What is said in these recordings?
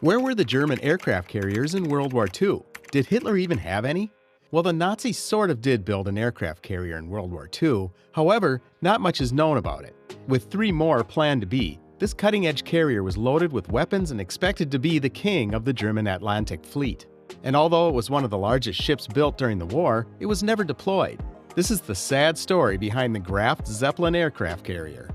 Where were the German aircraft carriers in World War II? Did Hitler even have any? Well, the Nazis sort of did build an aircraft carrier in World War II, however, not much is known about it. With 3 more planned to be, this cutting-edge carrier was loaded with weapons and expected to be the king of the German Atlantic fleet. And although it was one of the largest ships built during the war, it was never deployed. This is the sad story behind the Graf Zeppelin aircraft carrier.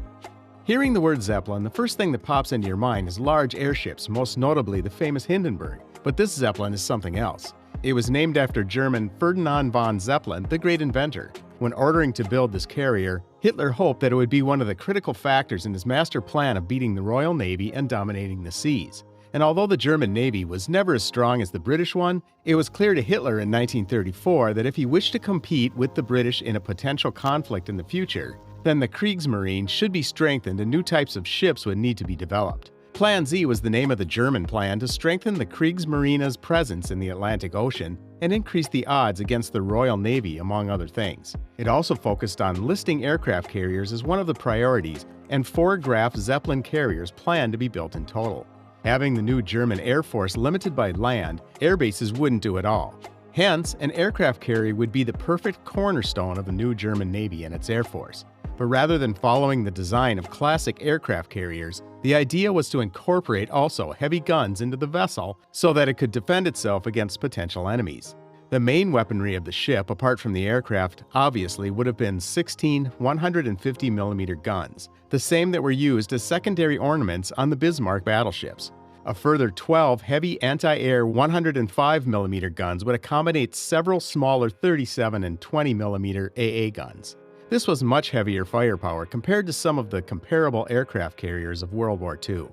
Hearing the word Zeppelin, the first thing that pops into your mind is large airships, most notably the famous Hindenburg. But this Zeppelin is something else. It was named after German Ferdinand von Zeppelin, the great inventor. When ordering to build this carrier, Hitler hoped that it would be one of the critical factors in his master plan of beating the Royal Navy and dominating the seas. And although the German Navy was never as strong as the British one, it was clear to Hitler in 1934 that if he wished to compete with the British in a potential conflict in the future, then the Kriegsmarine should be strengthened and new types of ships would need to be developed. Plan Z was the name of the German plan to strengthen the Kriegsmarina's presence in the Atlantic Ocean and increase the odds against the Royal Navy, among other things. It also focused on listing aircraft carriers as one of the priorities, and 4 Graf Zeppelin carriers planned to be built in total. Having the new German Air Force limited by land, air bases wouldn't do it all. Hence, an aircraft carrier would be the perfect cornerstone of the new German Navy and its Air Force. But rather than following the design of classic aircraft carriers, the idea was to incorporate also heavy guns into the vessel so that it could defend itself against potential enemies. The main weaponry of the ship, apart from the aircraft, obviously would have been 16 150mm guns, the same that were used as secondary ornaments on the Bismarck battleships. A further 12 heavy anti-air 105mm guns would accommodate several smaller 37 and 20mm AA guns. This was much heavier firepower compared to some of the comparable aircraft carriers of World War II.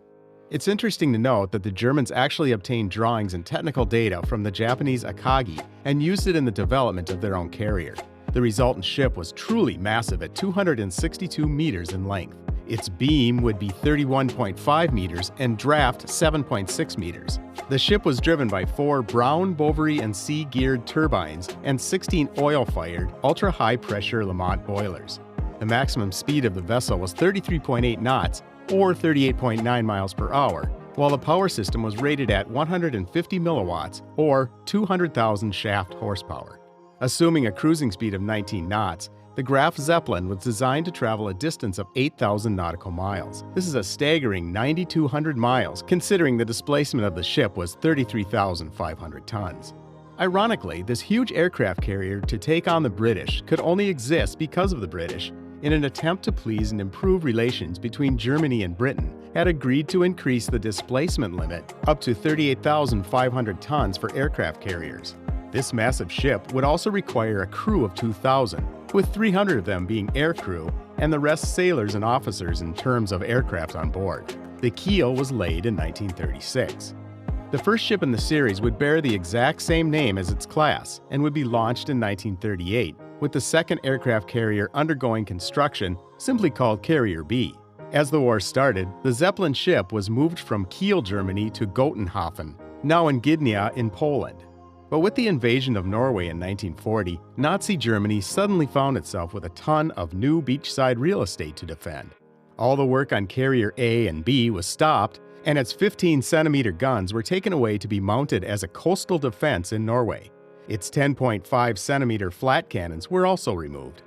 It's interesting to note that the Germans actually obtained drawings and technical data from the Japanese althouhgh and used it in the development of their own carrier. The resultant ship was truly massive at 262 meters in length. Its beam would be 31.5 meters and draft 7.6 meters. The ship was driven by 4 Brown, Bovary, and C-geared turbines and 16 oil-fired, ultra-high-pressure Lamont boilers. The maximum speed of the vessel was 33.8 knots, or 38.9 miles per hour, while the power system was rated at 150 milliwatts, or 200,000 shaft horsepower. Assuming a cruising speed of 19 knots, the Graf Zeppelin was designed to travel a distance of 8,000 nautical miles. This is a staggering 9,200 miles, considering the displacement of the ship was 33,500 tons. Ironically, this huge aircraft carrier to take on the British could only exist because of the British, in an attempt to please and improve relations between Germany and Britain, had agreed to increase the displacement limit up to 38,500 tons for aircraft carriers. This massive ship would also require a crew of 2,000, with 300 of them being air crew and the rest sailors and officers in terms of aircraft on board. The keel was laid in 1936. The first ship in the series would bear the exact same name as its class and would be launched in 1938, with the second aircraft carrier undergoing construction, simply called Carrier B. As the war started, the Zeppelin ship was moved from Kiel, Germany to Gotenhafen, now in Gdynia in Poland. But with the invasion of Norway in 1940, Nazi Germany suddenly found itself with a ton of new beachside real estate to defend. All the work on Carrier A and B was stopped, and its 15-centimeter guns were taken away to be mounted as a coastal defense in Norway. Its 10.5-centimeter flat cannons were also removed.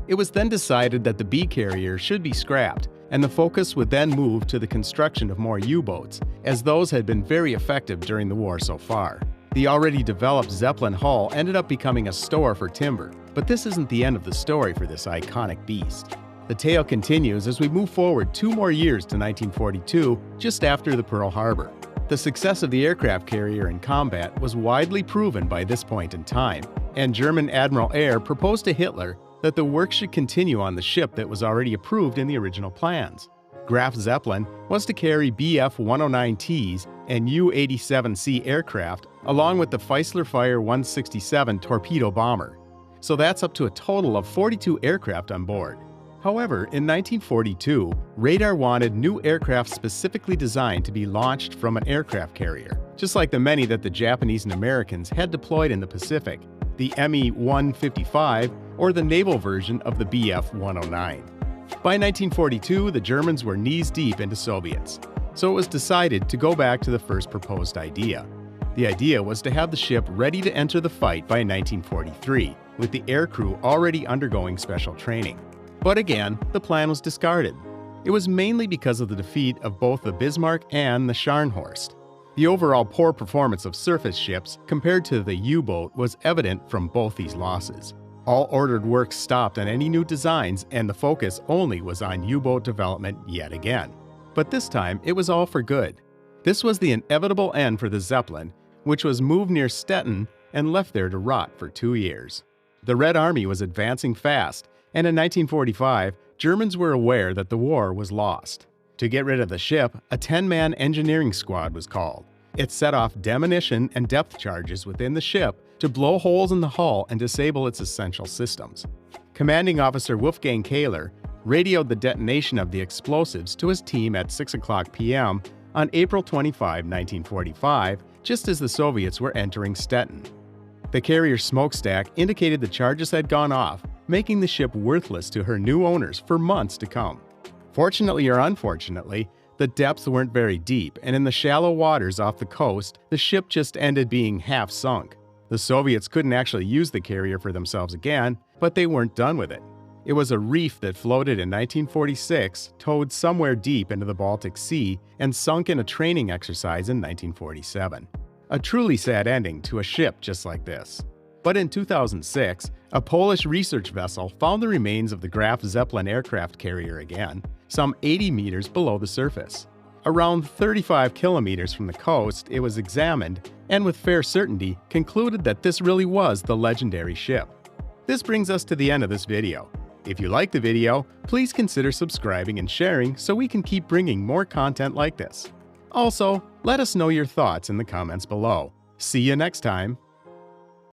It was then decided that the B carrier should be scrapped, and the focus would then move to the construction of more U-boats, as those had been very effective during the war so far. The already developed Zeppelin hull ended up becoming a store for timber, but this isn't the end of the story for this iconic beast. The tale continues as we move forward 2 more years to 1942, just after the Pearl Harbor. The success of the aircraft carrier in combat was widely proven by this point in time, and German Admiral Ayer proposed to Hitler that the work should continue on the ship that was already approved in the original plans. Graf Zeppelin was to carry Bf-109Ts and U-87C aircraft, along with the Fieseler Fire 167 torpedo bomber. So that's up to a total of 42 aircraft on board. However, in 1942, radar wanted new aircraft specifically designed to be launched from an aircraft carrier, just like the many that the Japanese and Americans had deployed in the Pacific, the Me-155 or the naval version of the Bf-109. By 1942, the Germans were knees deep into Soviets. so it was decided to go back to the first proposed idea. The idea was to have the ship ready to enter the fight by 1943, with the aircrew already undergoing special training. But again, the plan was discarded. It was mainly because of the defeat of both the Bismarck and the Scharnhorst. The overall poor performance of surface ships compared to the U-boat was evident from both these losses. All ordered work stopped on any new designs, and the focus only was on U-boat development yet again. But this time, it was all for good. This was the inevitable end for the Zeppelin, which was moved near Stettin and left there to rot for 2 years. The Red Army was advancing fast, and in 1945, Germans were aware that the war was lost. To get rid of the ship, a 10-man engineering squad was called. It set off demolition and depth charges within the ship to blow holes in the hull and disable its essential systems. Commanding Officer Wolfgang Kahler radioed the detonation of the explosives to his team at 6:00 p.m. on April 25, 1945, just as the Soviets were entering Stettin. The carrier smokestack indicated the charges had gone off, making the ship worthless to her new owners for months to come. Fortunately or unfortunately, the depths weren't very deep, and in the shallow waters off the coast, the ship just ended being half sunk. The Soviets couldn't actually use the carrier for themselves again, but they weren't done with it. It was a reef that floated in 1946, towed somewhere deep into the Baltic Sea, and sunk in a training exercise in 1947. A truly sad ending to a ship just like this. But in 2006, a Polish research vessel found the remains of the Graf Zeppelin aircraft carrier again, some 80 meters below the surface. Around 35 kilometers from the coast, it was examined, and with fair certainty, concluded that this really was the legendary ship. This brings us to the end of this video. If you like the video, please consider subscribing and sharing so we can keep bringing more content like this. Also, let us know your thoughts in the comments below. See you next time.